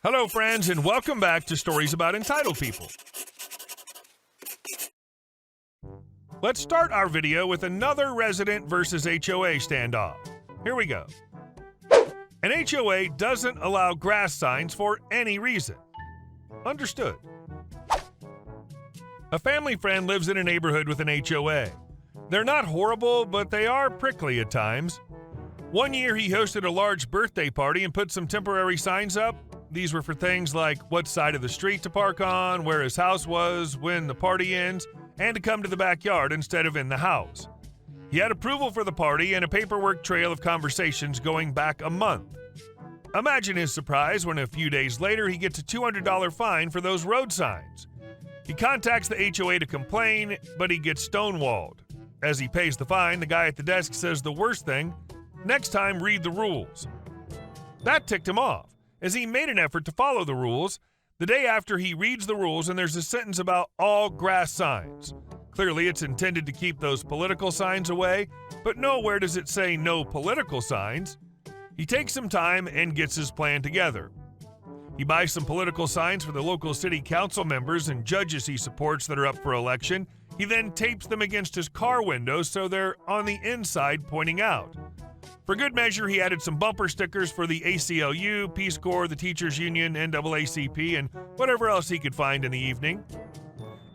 Hello, friends, and welcome back to Stories About Entitled People. Let's start our video with another resident versus HOA standoff. Here we go. An HOA doesn't allow grass signs for any reason. Understood. A family friend lives in a neighborhood with an HOA. They're not horrible, but they are prickly at times. One year, he hosted a large birthday party and put some temporary signs up. These were for things like what side of the street to park on, where his house was, when the party ends, and to come to the backyard instead of in the house. He had approval for the party and a paperwork trail of conversations going back a month. Imagine his surprise when a few days later he gets a $200 fine for those road signs. He contacts the HOA to complain, but he gets stonewalled. As he pays the fine, the guy at the desk says the worst thing, "Next time, read the rules." That ticked him off, as he made an effort to follow the rules. The day after, he reads the rules and there's a sentence about all grass signs. Clearly, it's intended to keep those political signs away, but nowhere does it say no political signs. He takes some time and gets his plan together. He buys some political signs for the local city council members and judges he supports that are up for election. He then tapes them against his car windows so they're on the inside pointing out. For good measure, he added some bumper stickers for the ACLU, Peace Corps, the Teachers Union, NAACP, and whatever else he could find in the evening.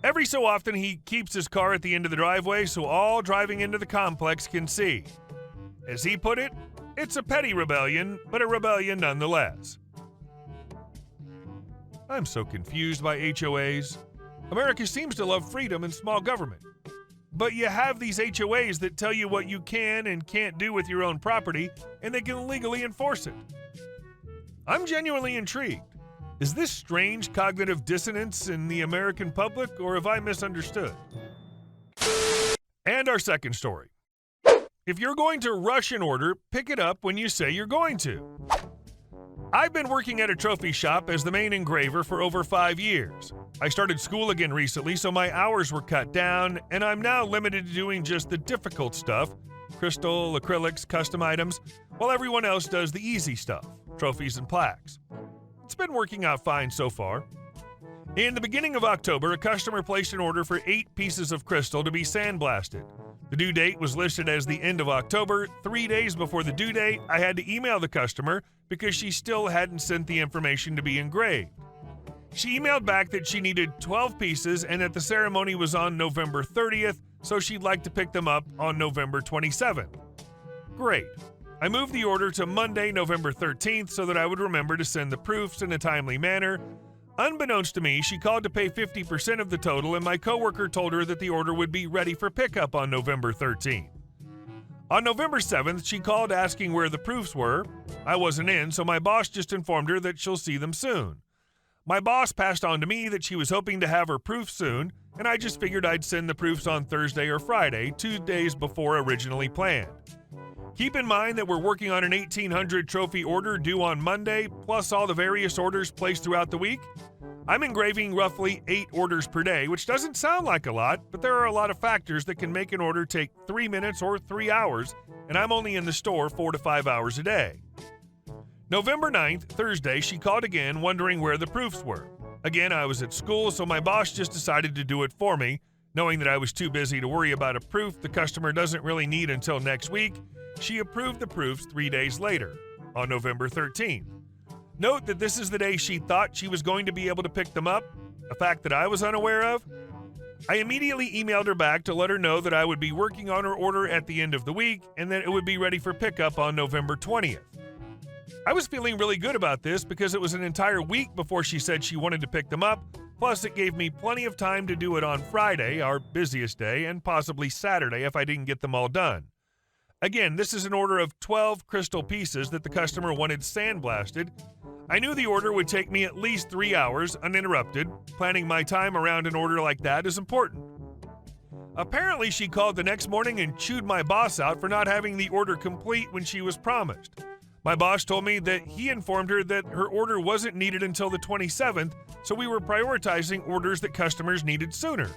Every so often, he keeps his car at the end of the driveway so all driving into the complex can see. As he put it, it's a petty rebellion, but a rebellion nonetheless. I'm so confused by HOAs. America seems to love freedom and small government. But you have these HOAs that tell you what you can and can't do with your own property, and they can legally enforce it. I'm genuinely intrigued. Is this strange cognitive dissonance in the American public, or have I misunderstood? And our second story. If you're going to rush an order, pick it up when you say you're going to. I've been working at a trophy shop as the main engraver for over 5 years. I started school again recently, so my hours were cut down, and I'm now limited to doing just the difficult stuff, crystal, acrylics, custom items, while everyone else does the easy stuff, trophies and plaques. It's been working out fine so far. In the beginning of October, a customer placed an order for 8 pieces of crystal to be sandblasted. The due date was listed as the end of October. 3 days before the due date, I had to email the customer because she still hadn't sent the information to be engraved. She emailed back that she needed 12 pieces and that the ceremony was on November 30th, so she'd like to pick them up on November 27th. Great. I moved the order to Monday, November 13th, so that I would remember to send the proofs in a timely manner. Unbeknownst to me, she called to pay 50% of the total, and my coworker told her that the order would be ready for pickup on November 13th. On November 7th, she called asking where the proofs were. I wasn't in, so my boss just informed her that she'll see them soon. My boss passed on to me that she was hoping to have her proofs soon, and I just figured I'd send the proofs on Thursday or Friday, 2 days before originally planned. Keep in mind that we're working on an 1,800 trophy order due on Monday, plus all the various orders placed throughout the week. I'm engraving roughly 8 orders per day, which doesn't sound like a lot, but there are a lot of factors that can make an order take 3 minutes or 3 hours, and I'm only in the store 4 to 5 hours a day. November 9th, Thursday, she called again wondering where the proofs were. Again, I was at school, so my boss just decided to do it for me. Knowing that I was too busy to worry about a proof the customer doesn't really need until next week, she approved the proofs 3 days later, on November 13th. Note that this is the day she thought she was going to be able to pick them up, a fact that I was unaware of. I immediately emailed her back to let her know that I would be working on her order at the end of the week and that it would be ready for pickup on November 20th. I was feeling really good about this because it was an entire week before she said she wanted to pick them up, plus it gave me plenty of time to do it on Friday, our busiest day, and possibly Saturday if I didn't get them all done. Again, this is an order of 12 crystal pieces that the customer wanted sandblasted. I knew the order would take me at least 3 hours, uninterrupted. Planning my time around an order like that is important. Apparently, she called the next morning and chewed my boss out for not having the order complete when she was promised. My boss told me that he informed her that her order wasn't needed until the 27th, so we were prioritizing orders that customers needed sooner.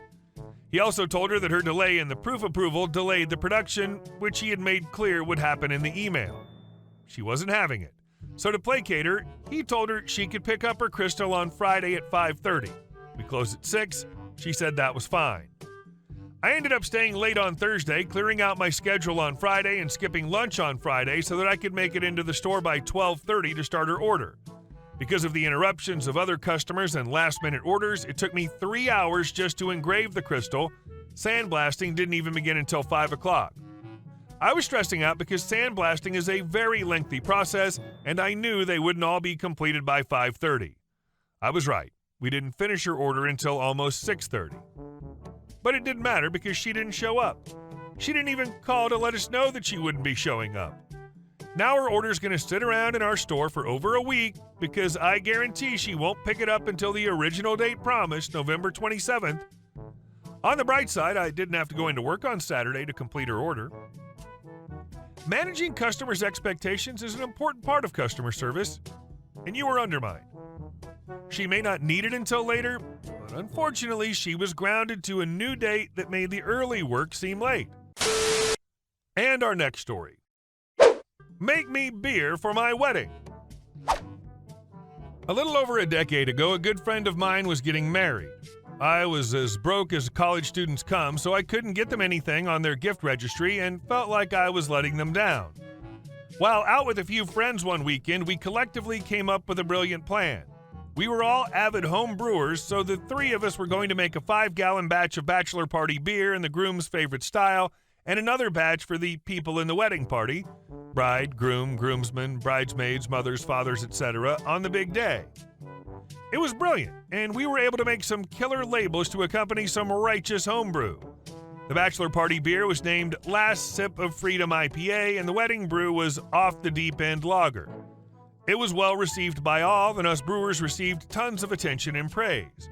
He also told her that her delay in the proof approval delayed the production, which he had made clear would happen in the email. She wasn't having it. So to placate her, he told her she could pick up her crystal on Friday at 5:30. We closed at 6. She said that was fine. I ended up staying late on Thursday, clearing out my schedule on Friday and skipping lunch on Friday so that I could make it into the store by 12:30 to start her order. Because of the interruptions of other customers and last-minute orders, it took me 3 hours just to engrave the crystal. Sandblasting didn't even begin until 5 o'clock. I was stressing out because sandblasting is a very lengthy process, and I knew they wouldn't all be completed by 5:30. I was right. We didn't finish her order until almost 6:30. But it didn't matter because she didn't show up. She didn't even call to let us know that she wouldn't be showing up. Now her order's going to sit around in our store for over a week because I guarantee she won't pick it up until the original date promised, November 27th. On the bright side, I didn't have to go into work on Saturday to complete her order. Managing customers' expectations is an important part of customer service, and you were undermined. She may not need it until later, but unfortunately, she was grounded to a new date that made the early work seem late. And our next story. Make me beer for my wedding. A little over a decade ago, a good friend of mine was getting married. I was as broke as college students come, so I couldn't get them anything on their gift registry and felt like I was letting them down. While out with a few friends one weekend, we collectively came up with a brilliant plan. We were all avid home brewers, so the three of us were going to make a 5-gallon batch of bachelor party beer in the groom's favorite style and another batch for the people in the wedding party, bride, groom, groomsmen, bridesmaids, mothers, fathers, etc., on the big day. It was brilliant, and we were able to make some killer labels to accompany some righteous homebrew. The bachelor party beer was named Last Sip of Freedom IPA, and the wedding brew was Off the Deep End Lager. It was well received by all, and us brewers received tons of attention and praise.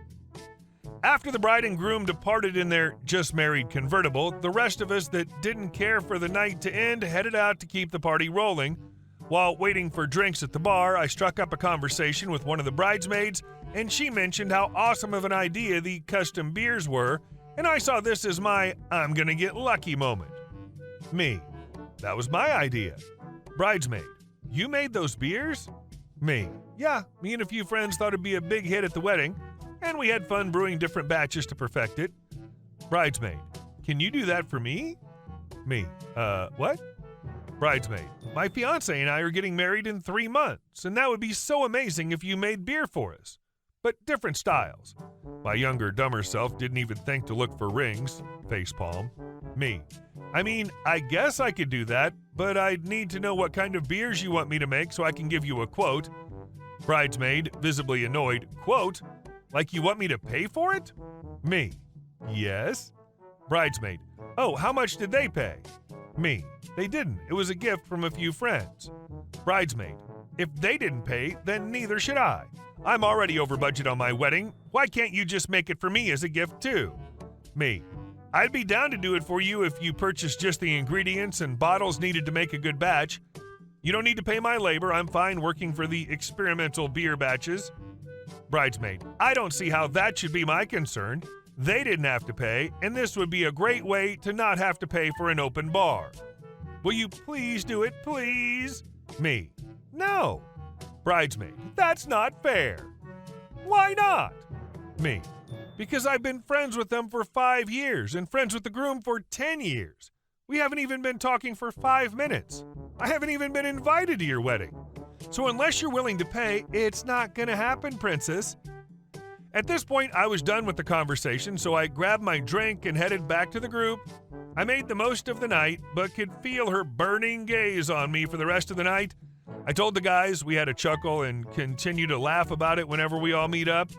After the bride and groom departed in their just-married convertible, the rest of us that didn't care for the night to end headed out to keep the party rolling. While waiting for drinks at the bar, I struck up a conversation with one of the bridesmaids, and she mentioned how awesome of an idea the custom beers were, and I saw this as my I'm gonna get lucky moment. Me. That was my idea. Bridesmaid. You made those beers? Me. Yeah, me and a few friends thought it'd be a big hit at the wedding, and we had fun brewing different batches to perfect it. Bridesmaid. Can you do that for me? Me. What? Bridesmaid. My fiancé and I are getting married in 3 months, and that would be so amazing if you made beer for us. But different styles. My younger, dumber self didn't even think to look for rings. Facepalm. Me. I mean, I guess I could do that, but I'd need to know what kind of beers you want me to make so I can give you a quote. Bridesmaid, visibly annoyed. Quote? Like you want me to pay for it? Me. Yes. Bridesmaid. Oh, how much did they pay? Me. They didn't. It was a gift from a few friends. Bridesmaid. If they didn't pay, then neither should I. I'm already over budget on my wedding. Why can't you just make it for me as a gift too? Me. I'd be down to do it for you if you purchased just the ingredients and bottles needed to make a good batch. You don't need to pay my labor. I'm fine working for the experimental beer batches. Bridesmaid. I don't see how that should be my concern. They didn't have to pay, and this would be a great way to not have to pay for an open bar. Will you please do it, please? Me. No. Bridesmaid. That's not fair. Why not? Me. Because I've been friends with them for 5 years and friends with the groom for 10 years. We haven't even been talking for 5 minutes. I haven't even been invited to your wedding. So unless you're willing to pay, it's not gonna happen, princess. At this point, I was done with the conversation, so I grabbed my drink and headed back to the group. I made the most of the night, but could feel her burning gaze on me for the rest of the night. I told the guys we had a chuckle and continue to laugh about it whenever we all meet up.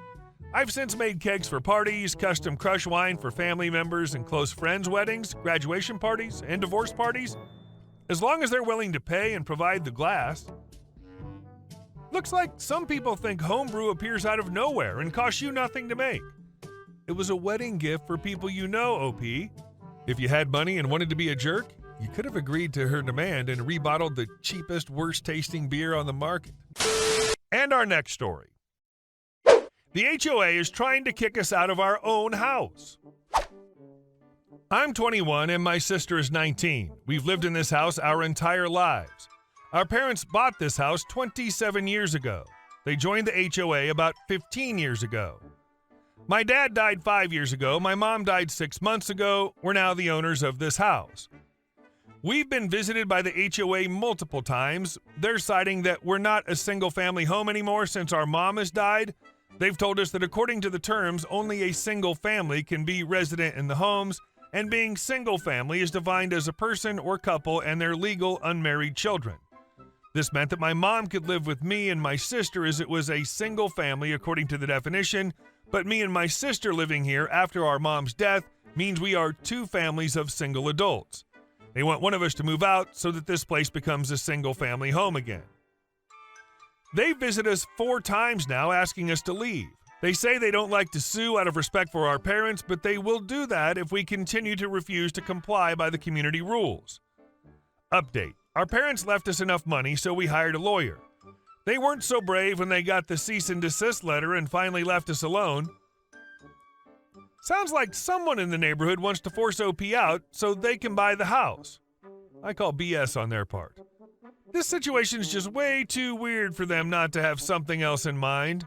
I've since made kegs for parties, custom crush wine for family members and close friends' weddings, graduation parties, and divorce parties, as long as they're willing to pay and provide the glass. Looks like some people think homebrew appears out of nowhere and costs you nothing to make. It was a wedding gift for people you know, OP. If you had money and wanted to be a jerk, you could have agreed to her demand and rebottled the cheapest, worst-tasting beer on the market. And our next story. The HOA is trying to kick us out of our own house. I'm 21 and my sister is 19. We've lived in this house our entire lives. Our parents bought this house 27 years ago. They joined the HOA about 15 years ago. My dad died 5 years ago. My mom died 6 months ago. We're now the owners of this house. We've been visited by the HOA multiple times. They're citing that we're not a single-family home anymore since our mom has died. They've told us that according to the terms, only a single family can be resident in the homes, and being single-family is defined as a person or couple and their legal unmarried children. This meant that my mom could live with me and my sister as it was a single family according to the definition, but me and my sister living here after our mom's death means we are two families of single adults. They want one of us to move out so that this place becomes a single-family home again. They visit us 4 times now asking us to leave. They say they don't like to sue out of respect for our parents, but they will do that if we continue to refuse to comply by the community rules. Update. Our parents left us enough money, so we hired a lawyer. They weren't so brave when they got the cease and desist letter and finally left us alone. Sounds like someone in the neighborhood wants to force OP out so they can buy the house. I call BS on their part. This situation's just way too weird for them not to have something else in mind.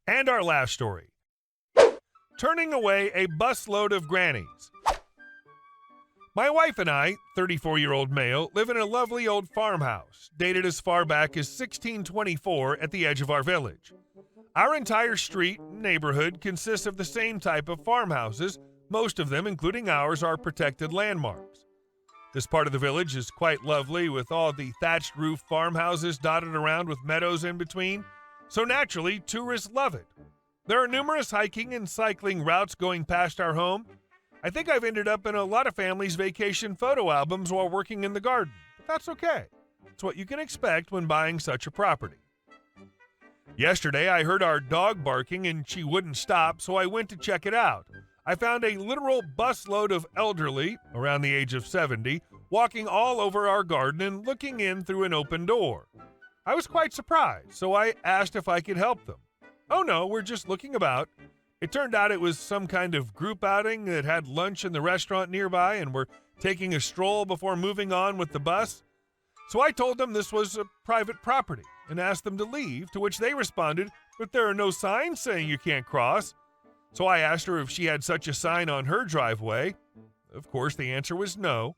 And our last story. Turning away a busload of grannies. My wife and I, 34-year-old male, live in a lovely old farmhouse, dated as far back as 1624 at the edge of our village. Our entire street and neighborhood consists of the same type of farmhouses. Most of them, including ours, are protected landmarks. This part of the village is quite lovely with all the thatched roof farmhouses dotted around with meadows in between, so naturally, tourists love it. There are numerous hiking and cycling routes going past our home. I think I've ended up in a lot of families' vacation photo albums while working in the garden, but that's okay. It's what you can expect when buying such a property. Yesterday, I heard our dog barking and she wouldn't stop, so I went to check it out. I found a literal busload of elderly, around the age of 70, walking all over our garden and looking in through an open door. I was quite surprised, so I asked if I could help them. Oh no, we're just looking about. It turned out it was some kind of group outing that had lunch in the restaurant nearby and were taking a stroll before moving on with the bus. So I told them this was a private property and asked them to leave, to which they responded, "But there are no signs saying you can't cross." So I asked her if she had such a sign on her driveway. Of course, the answer was no.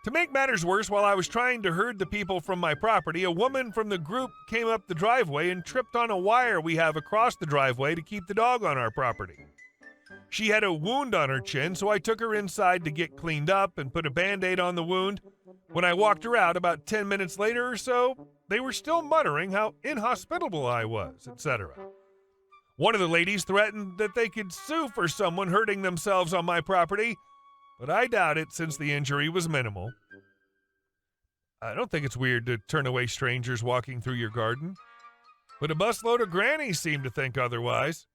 To make matters worse, while I was trying to herd the people from my property, a woman from the group came up the driveway and tripped on a wire we have across the driveway to keep the dog on our property. She had a wound on her chin, so I took her inside to get cleaned up and put a Band-Aid on the wound. When I walked her out about 10 minutes later or so, they were still muttering how inhospitable I was, etc. One of the ladies threatened that they could sue for someone hurting themselves on my property, but I doubt it since the injury was minimal. I don't think it's weird to turn away strangers walking through your garden, but a busload of grannies seem to think otherwise.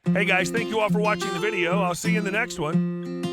Hey guys, thank you all for watching the video. I'll see you in the next one.